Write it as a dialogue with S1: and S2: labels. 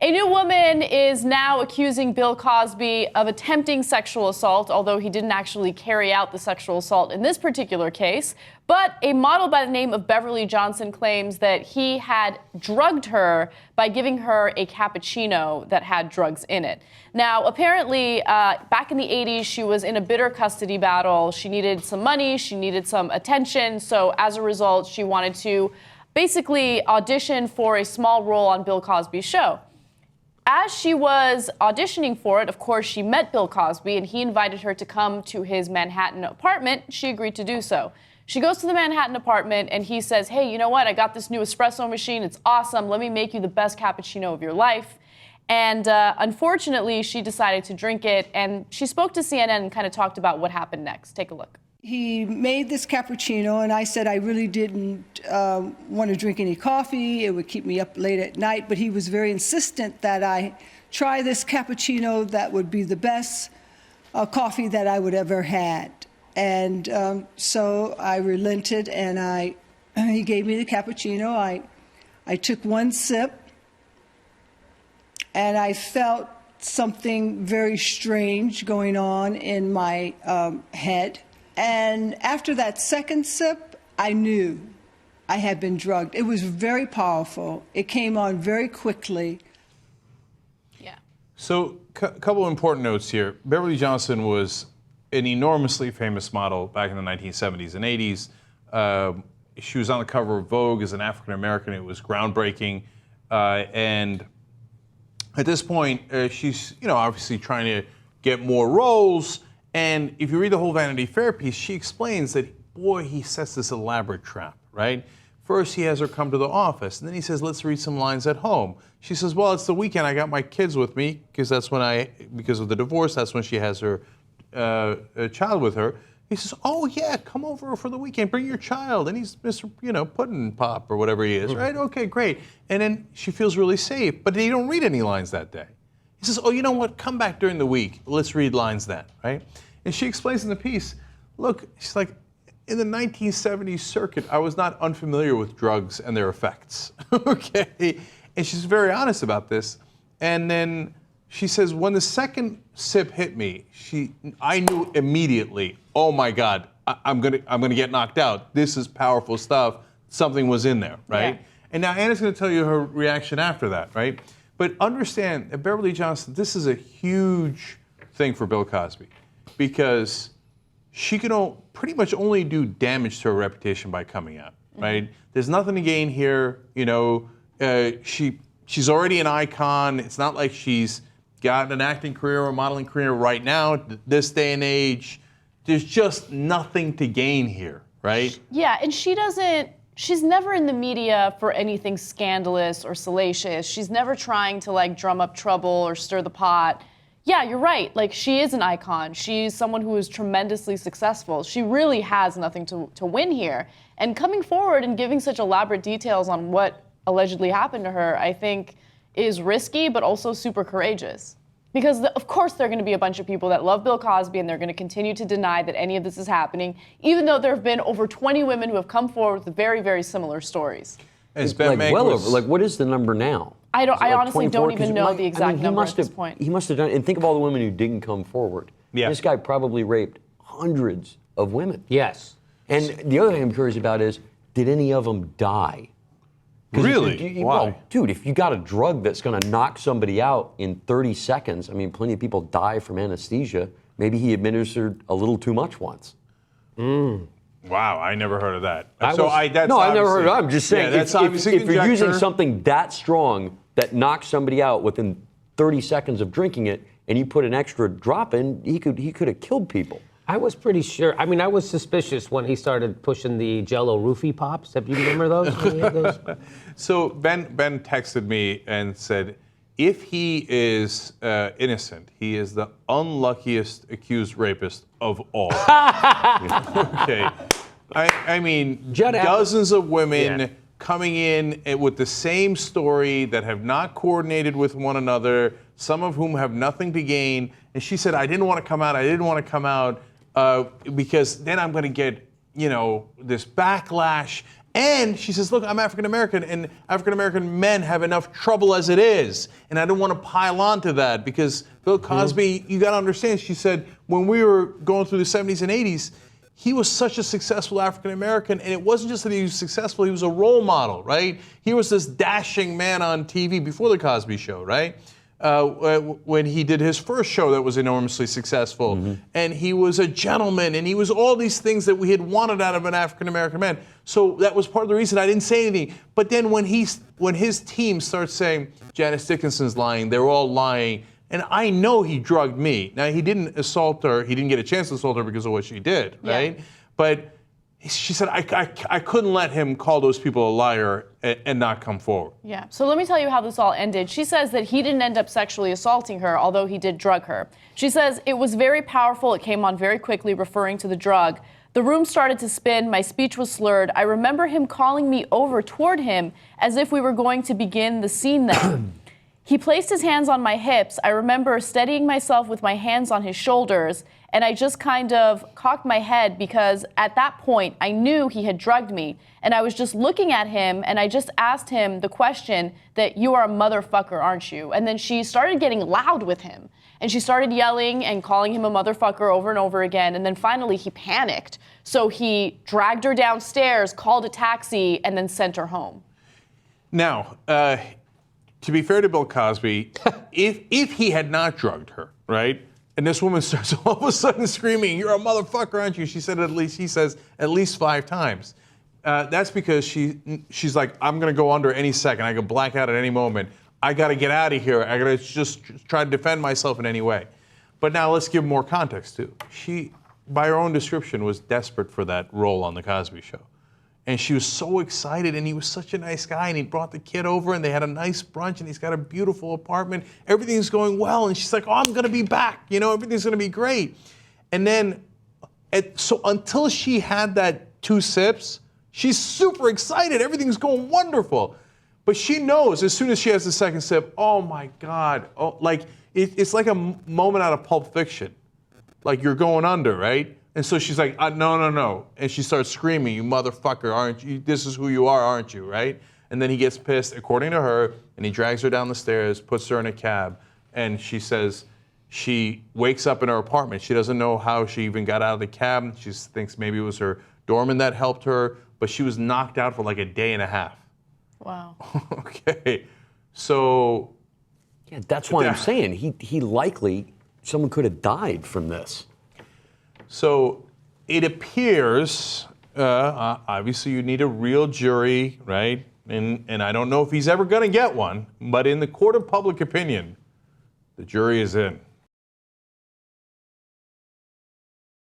S1: A new woman is now accusing Bill Cosby of attempting sexual assault, although he didn't actually carry out the sexual assault in this particular case. But a model by the name of Beverly Johnson claims that he had drugged her by giving her a cappuccino that had drugs in it. Now, apparently, back in the 80s, she was in a bitter custody battle. She needed some money. She needed some attention. So as a result, she wanted to basically audition for a small role on Bill Cosby's show. As she was auditioning for it, of course, she met Bill Cosby, and he invited her to come to his Manhattan apartment. She agreed to do so. She goes to the Manhattan apartment, and he says, hey, you know what? I got this new espresso machine. It's awesome. Let me make you the best cappuccino of your life. And unfortunately, she decided to drink it, and she spoke to CNN and kind of talked about what happened next. Take a look.
S2: He made this cappuccino, and I said I really didn't want to drink any coffee. It would keep me up late at night, but he was very insistent that I try this cappuccino that would be the best coffee that I would ever had. And so I relented, and he gave me the cappuccino. I took one sip, and I felt something very strange going on in my head. And after that second sip, I knew I had been drugged. It was very powerful. It came on very quickly.
S1: Yeah.
S3: So, couple of important notes here. Beverly Johnson was an enormously famous model back in the 1970s and 80s. She was on the cover of Vogue as an African American. It was groundbreaking. And at this point, she's obviously trying to get more roles. And if you read the whole Vanity Fair piece, she explains that, boy, he sets this elaborate trap, right? First, he has her come to the office, and then he says, let's read some lines at home. She says, well, it's the weekend. I got my kids with me, because because of the divorce, that's when she has her child with her. He says, oh, yeah, come over for the weekend. Bring your child. And he's Mr. Puddin' Pop or whatever he is, right? Okay, great. And then she feels really safe, but they don't read any lines that day. He says, oh, you know what? Come back during the week. Let's read lines then, right? And she explains in the piece, look, she's like, in the 1970s circuit, I was not unfamiliar with drugs and their effects, okay? And she's very honest about this. And then she says, when the second sip hit me, I knew immediately, oh my God, I'm gonna get knocked out. This is powerful stuff. Something was in there, right? Yeah. And now Anna's gonna tell you her reaction after that, right? But understand that Beverly Johnson, this is a huge thing for Bill Cosby, because she can pretty much only do damage to her reputation by coming out, right? There's nothing to gain here. She's already an icon. It's not like she's got an acting career or modeling career right now, this day and age. There's just nothing to gain here, right?
S1: Yeah, and she's never in the media for anything scandalous or salacious. She's never trying to drum up trouble or stir the pot. Yeah, you're right. She is an icon. She's someone who is tremendously successful. She really has nothing to win here. And coming forward and giving such elaborate details on what allegedly happened to her, I think is risky, but also super courageous. Because of course there are going to be a bunch of people that love Bill Cosby, and they're going to continue to deny that any of this is happening, even though there have been over 20 women who have come forward with very, very similar stories.
S3: As Ben
S4: well over. What is the number now?
S1: I honestly don't even know the exact number at this point.
S4: He must have done, and think of all the women who didn't come forward.
S3: Yeah.
S4: This guy probably raped hundreds of women.
S5: Yes.
S4: And the other thing I'm curious about is, did any of them die?
S3: Really? Why?
S4: Well, dude, if you got a drug that's going to knock somebody out in 30 seconds, plenty of people die from anesthesia. Maybe he administered a little too much once.
S3: Wow, I never heard of that.
S4: I never heard of it. I'm just saying, if you're using something that strong that knocks somebody out within 30 seconds of drinking it, and you put an extra drop in, he could have killed people.
S5: I was pretty sure. I was suspicious when he started pushing the Jell-O roofie pops. Have you remember those?
S3: So Ben texted me and said, if he is innocent, he is the unluckiest accused rapist of all. Okay. Dozens of women coming in with the same story that have not coordinated with one another, some of whom have nothing to gain. And she said, I didn't want to come out because then I'm going to get, this backlash. And she says, look, I'm African American, and African American men have enough trouble as it is. And I don't want to pile on to that because Bill Cosby, you got to understand, she said, when we were going through the 70s and 80s, he was such a successful African American, and it wasn't just that he was successful, he was a role model, right? He was this dashing man on TV before the Cosby Show, right? When he did his first show that was enormously successful, and he was a gentleman, and he was all these things that we had wanted out of an African American man. So that was part of the reason I didn't say anything. But then when his team starts saying Janice Dickinson's lying, they're all lying, and I know he drugged me. Now he didn't assault her, he didn't get a chance to assault her because of what she did, right? But she said, I couldn't let him call those people a liar and not come forward.
S1: Yeah, so let me tell you how this all ended. She says that he didn't end up sexually assaulting her, although he did drug her. She says, it was very powerful, it came on very quickly, referring to the drug. The room started to spin, my speech was slurred. I remember him calling me over toward him as if we were going to begin the scene then. He placed his hands on my hips. I remember steadying myself with my hands on his shoulders, and I just kind of cocked my head because at that point I knew he had drugged me, and I was just looking at him and I just asked him the question that you are a motherfucker, aren't you? And then she started getting loud with him, and she started yelling and calling him a motherfucker over and over again, and then finally he panicked. So he dragged her downstairs, called a taxi, and then sent her home.
S3: Now, to be fair to Bill Cosby, if he had not drugged her, right, and this woman starts all of a sudden screaming, "You're a motherfucker, aren't you?" She said he says at least 5 times. That's because she's like, I'm gonna go under any second. I could black out at any moment. I gotta get out of here. I gotta just try to defend myself in any way. But now let's give more context too. She, by her own description, was desperate for that role on the Cosby Show. And she was so excited, and he was such a nice guy, and he brought the kid over, and they had a nice brunch, and he's got a beautiful apartment. Everything's going well, and she's like, oh, I'm gonna be back, everything's gonna be great. And then, so until she had that 2 sips, she's super excited, everything's going wonderful. But she knows as soon as she has the 2nd sip, oh my God, it's like a moment out of Pulp Fiction. Like you're going under, right? And so she's like, no. And she starts screaming, you motherfucker, aren't you? This is who you are, aren't you, right? And then he gets pissed, according to her, and he drags her down the stairs, puts her in a cab, and she says she wakes up in her apartment. She doesn't know how she even got out of the cab. She thinks maybe it was her doorman that helped her, but she was knocked out for like a day and a half.
S1: Wow.
S3: Okay, so.
S4: Yeah, that's why I'm saying he likely, someone could have died from this.
S3: So it appears, obviously you need a real jury, right? And I don't know if he's ever going to get one, but in the court of public opinion, the jury is in.